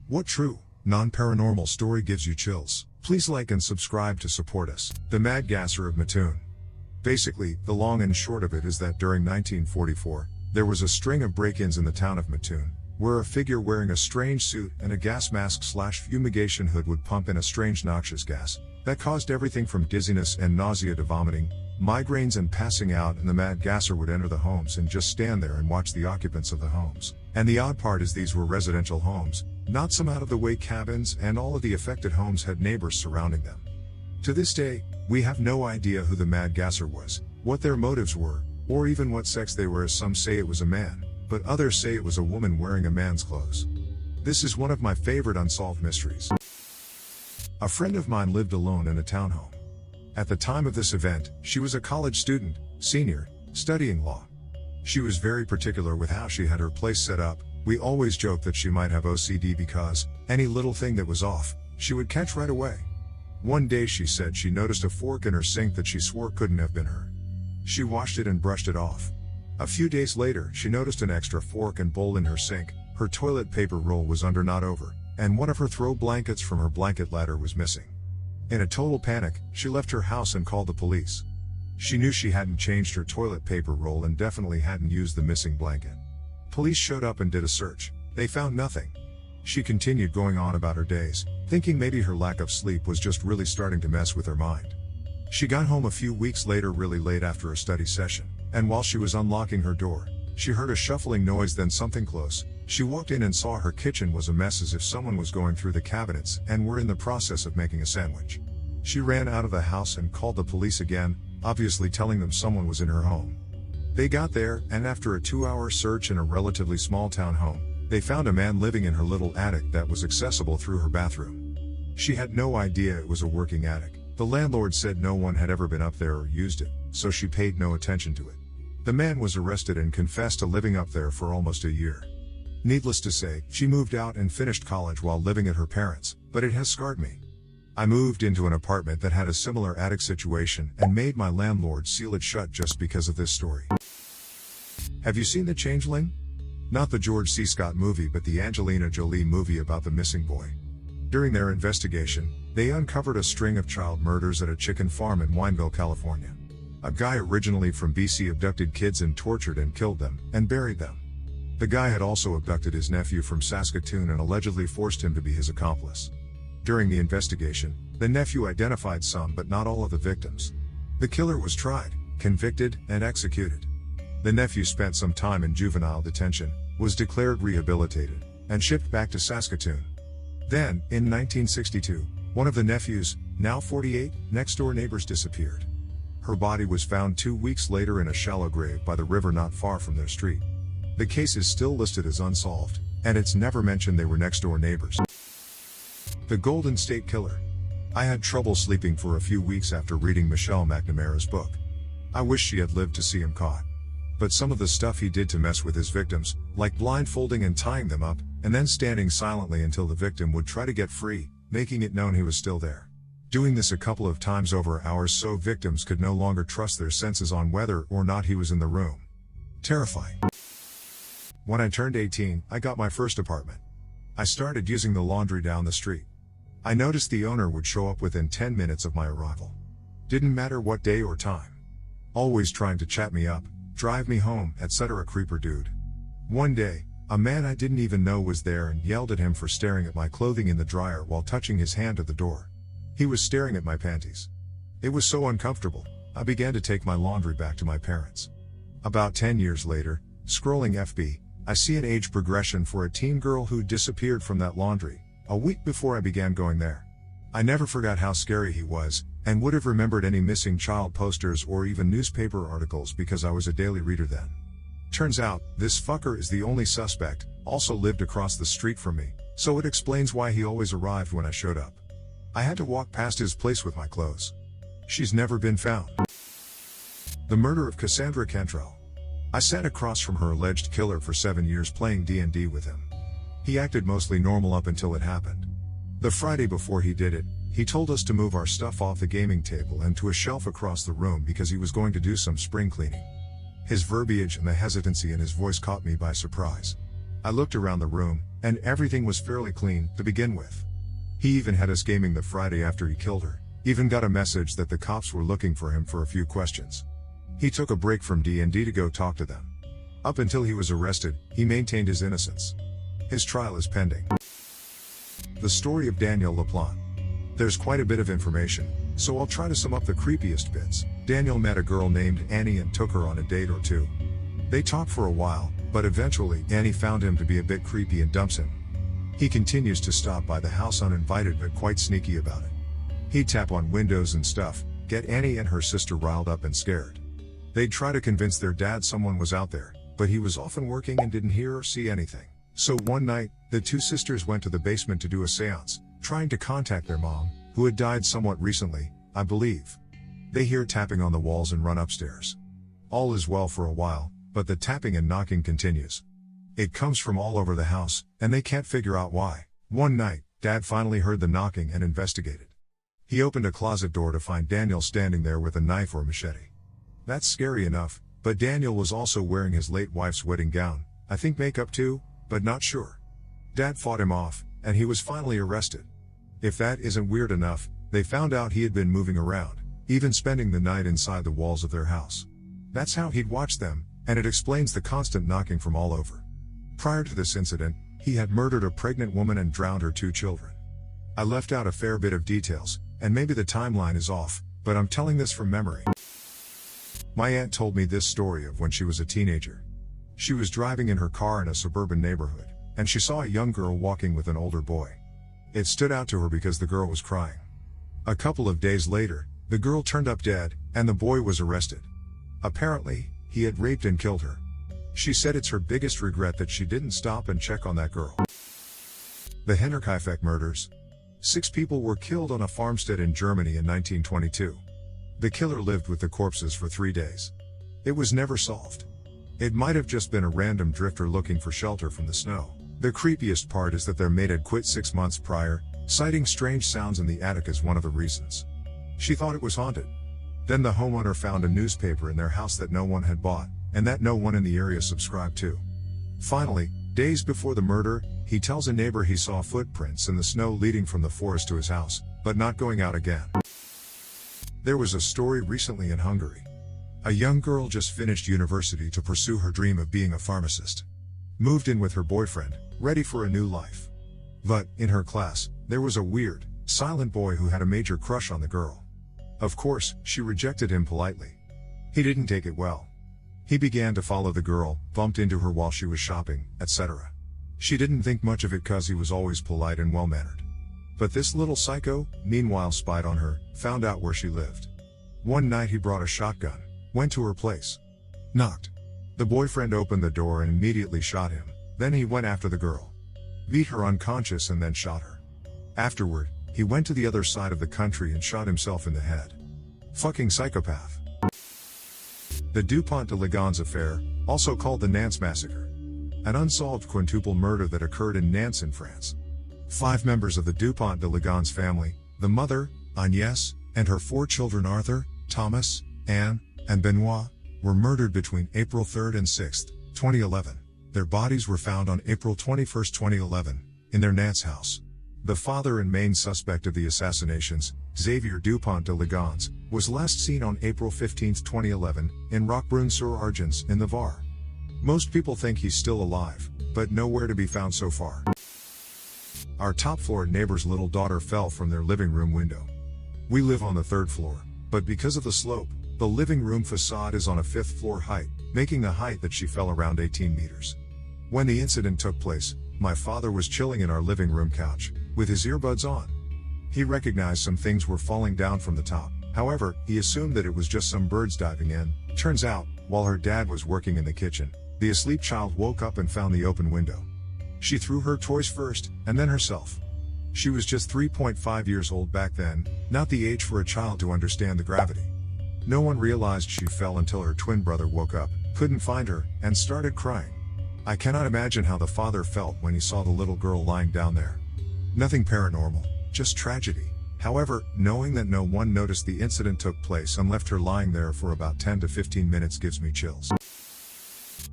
What true, non-paranormal story gives you chills? Please like and subscribe to support us. The Mad Gasser of Mattoon. Basically, the long and short of it is that during 1944, there was a string of break-ins in the town of Mattoon, where a figure wearing a strange suit and a gas mask/fumigation hood would pump in a strange noxious gas that caused everything from dizziness and nausea to vomiting, migraines and passing out, and the Mad Gasser would enter the homes and just stand there and watch the occupants of the homes. And the odd part is these were residential homes, not some out-of-the-way cabins, and all of the affected homes had neighbors surrounding them. To this day, we have no idea who the Mad Gasser was, what their motives were, or even what sex they were, as some say it was a man, but others say it was a woman wearing a man's clothes. This is one of my favorite unsolved mysteries. A friend of mine lived alone in a townhome. At the time of this event, she was a college student, senior, studying law. She was very particular with how she had her place set up. We always joked that she might have OCD because any little thing that was off, she would catch right away. One day she said she noticed a fork in her sink that she swore couldn't have been her. She washed it and brushed it off. A few days later, she noticed an extra fork and bowl in her sink. Her toilet paper roll was under, not over, and one of her throw blankets from her blanket ladder was missing. In a total panic, she left her house and called the police. She knew she hadn't changed her toilet paper roll and definitely hadn't used the missing blanket. Police showed up and did a search. They found nothing. She continued going on about her days, thinking maybe her lack of sleep was just really starting to mess with her mind. She got home a few weeks later really late after a study session, and while she was unlocking her door, she heard a shuffling noise, then something close. She walked in and saw her kitchen was a mess, as if someone was going through the cabinets and were in the process of making a sandwich. She ran out of the house and called the police again, obviously telling them someone was in her home. They got there, and after a 2-hour search in a relatively small town home, they found a man living in her little attic that was accessible through her bathroom. She had no idea it was a working attic. The landlord said no one had ever been up there or used it, so she paid no attention to it. The man was arrested and confessed to living up there for almost a year. Needless to say, she moved out and finished college while living at her parents', but it has scarred me. I moved into an apartment that had a similar attic situation and made my landlord seal it shut just because of this story. Have you seen The Changeling? Not the George C. Scott movie, but the Angelina Jolie movie about the missing boy. During their investigation, they uncovered a string of child murders at a chicken farm in Wineville, California. A guy originally from BC abducted kids and tortured and killed them, and buried them. The guy had also abducted his nephew from Saskatoon and allegedly forced him to be his accomplice. During the investigation, the nephew identified some but not all of the victims. The killer was tried, convicted, and executed. The nephew spent some time in juvenile detention, was declared rehabilitated, and shipped back to Saskatoon. Then, in 1962, one of the nephew's, now 48, next-door neighbors disappeared. Her body was found 2 weeks later in a shallow grave by the river not far from their street. The case is still listed as unsolved, and it's never mentioned they were next-door neighbors. The Golden State Killer. I had trouble sleeping for a few weeks after reading Michelle McNamara's book. I wish she had lived to see him caught. But some of the stuff he did to mess with his victims, like blindfolding and tying them up, and then standing silently until the victim would try to get free, making it known he was still there. Doing this a couple of times over hours so victims could no longer trust their senses on whether or not he was in the room. Terrifying. When I turned 18, I got my first apartment. I started using the laundry down the street. I noticed the owner would show up within 10 minutes of my arrival. Didn't matter what day or time. Always trying to chat me up, drive me home, etc. Creeper dude. One day, a man I didn't even know was there and yelled at him for staring at my clothing in the dryer while touching his hand at the door. He was staring at my panties. It was so uncomfortable, I began to take my laundry back to my parents. About 10 years later, scrolling FB, I see an age progression for a teen girl who disappeared from that laundry, a week before I began going there. I never forgot how scary he was, and would have remembered any missing child posters or even newspaper articles because I was a daily reader then. Turns out, this fucker is the only suspect, also lived across the street from me, so it explains why he always arrived when I showed up. I had to walk past his place with my clothes. She's never been found. The murder of Cassandra Cantrell. I sat across from her alleged killer for 7 years playing D&D with him. He acted mostly normal up until it happened. The Friday before he did it, he told us to move our stuff off the gaming table and to a shelf across the room because he was going to do some spring cleaning. His verbiage and the hesitancy in his voice caught me by surprise. I looked around the room, and everything was fairly clean to begin with. He even had us gaming the Friday after he killed her, even got a message that the cops were looking for him for a few questions. He took a break from D&D to go talk to them. Up until he was arrested, he maintained his innocence. His trial is pending. The story of Daniel LaPlante. There's quite a bit of information, so I'll try to sum up the creepiest bits. Daniel met a girl named Annie and took her on a date or two. They talked for a while, but eventually Annie found him to be a bit creepy and dumps him. He continues to stop by the house uninvited but quite sneaky about it. He'd tap on windows and stuff, get Annie and her sister riled up and scared. They'd try to convince their dad someone was out there, but he was often working and didn't hear or see anything. So one night, the two sisters went to the basement to do a seance, trying to contact their mom, who had died somewhat recently, I believe. They hear tapping on the walls and run upstairs. All is well for a while, but the tapping and knocking continues. It comes from all over the house, and they can't figure out why. One night, Dad finally heard the knocking and investigated. He opened a closet door to find Daniel standing there with a knife or machete. That's scary enough, but Daniel was also wearing his late wife's wedding gown, I think makeup too, but not sure. Dad fought him off, and he was finally arrested. If that isn't weird enough, they found out he had been moving around, even spending the night inside the walls of their house. That's how he'd watch them, and it explains the constant knocking from all over. Prior to this incident, he had murdered a pregnant woman and drowned her 2 children. I left out a fair bit of details, and maybe the timeline is off, but I'm telling this from memory. My aunt told me this story of when she was a teenager. She was driving in her car in a suburban neighborhood, and she saw a young girl walking with an older boy. It stood out to her because the girl was crying. A couple of days later, the girl turned up dead, and the boy was arrested. Apparently, he had raped and killed her. She said it's her biggest regret that she didn't stop and check on that girl. The Hinterkaifeck murders. 6 people were killed on a farmstead in Germany in 1922. The killer lived with the corpses for 3 days. It was never solved. It might have just been a random drifter looking for shelter from the snow. The creepiest part is that their maid had quit 6 months prior, citing strange sounds in the attic as one of the reasons. She thought it was haunted. Then the homeowner found a newspaper in their house that no one had bought, and that no one in the area subscribed to. Finally, days before the murder, he tells a neighbor he saw footprints in the snow leading from the forest to his house, but not going out again. There was a story recently in Hungary. A young girl just finished university to pursue her dream of being a pharmacist. Moved in with her boyfriend, ready for a new life. But, in her class, there was a weird, silent boy who had a major crush on the girl. Of course, she rejected him politely. He didn't take it well. He began to follow the girl, bumped into her while she was shopping, etc. She didn't think much of it cause he was always polite and well-mannered. But this little psycho, meanwhile spied on her, found out where she lived. One night he brought a shotgun, went to her place. Knocked. The boyfriend opened the door and immediately shot him, then he went after the girl. Beat her unconscious and then shot her. Afterward, he went to the other side of the country and shot himself in the head. Fucking psychopath. The Dupont de Ligons affair, also called the Nantes massacre. An unsolved quintuple murder that occurred in Nantes in France. 5 members of the Dupont de Ligons family, the mother, Agnès, and her 4 children Arthur, Thomas, Anne, and Benoit, were murdered between April 3 and 6, 2011. Their bodies were found on April 21, 2011, in their Nantes house. The father and main suspect of the assassinations, Xavier Dupont de Ligons, was last seen on April 15, 2011, in Roquebrune-sur-Argens in the Var. Most people think he's still alive, but nowhere to be found so far. Our top-floor neighbor's little daughter fell from their living room window. We live on the 3rd floor, but because of the slope, the living room facade is on a 5th floor height, making the height that she fell around 18 meters. When the incident took place, my father was chilling in our living room couch, with his earbuds on. He recognized some things were falling down from the top, however, he assumed that it was just some birds diving in. Turns out, while her dad was working in the kitchen, the asleep child woke up and found the open window. She threw her toys first, and then herself. She was just 3.5 years old back then, not the age for a child to understand the gravity. No one realized she fell until her twin brother woke up, couldn't find her, and started crying. I cannot imagine how the father felt when he saw the little girl lying down there. Nothing paranormal, just tragedy. However, knowing that no one noticed the incident took place and left her lying there for about 10 to 15 minutes gives me chills.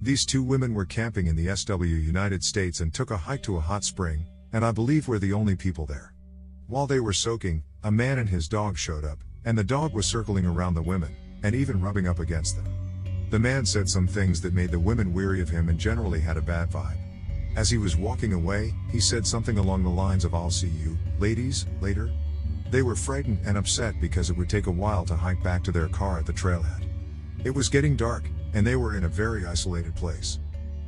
These two women were camping in the United States and took a hike to a hot spring, and I believe we're the only people there. While they were soaking, a man and his dog showed up, and the dog was circling around the women, and even rubbing up against them. The man said some things that made the women weary of him and generally had a bad vibe. As he was walking away, he said something along the lines of "I'll see you, ladies, later." They were frightened and upset because it would take a while to hike back to their car at the trailhead. It was getting dark, and they were in a very isolated place.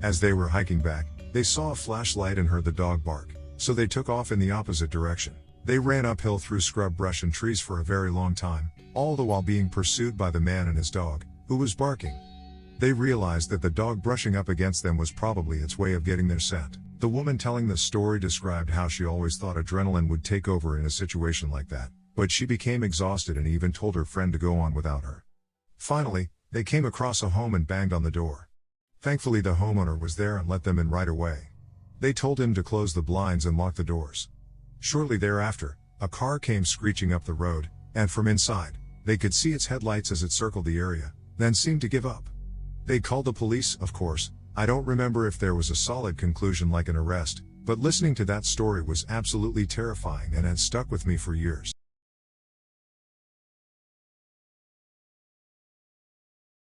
As they were hiking back, they saw a flashlight and heard the dog bark, so they took off in the opposite direction. They ran uphill through scrub brush and trees for a very long time, all the while being pursued by the man and his dog, who was barking. They realized that the dog brushing up against them was probably its way of getting their scent. The woman telling the story described how she always thought adrenaline would take over in a situation like that, but she became exhausted and even told her friend to go on without her. Finally, they came across a home and banged on the door. Thankfully, the homeowner was there and let them in right away. They told him to close the blinds and lock the doors. Shortly thereafter, a car came screeching up the road, and from inside, they could see its headlights as it circled the area, then seemed to give up. They called the police, of course. I don't remember if there was a solid conclusion like an arrest, but listening to that story was absolutely terrifying and had stuck with me for years.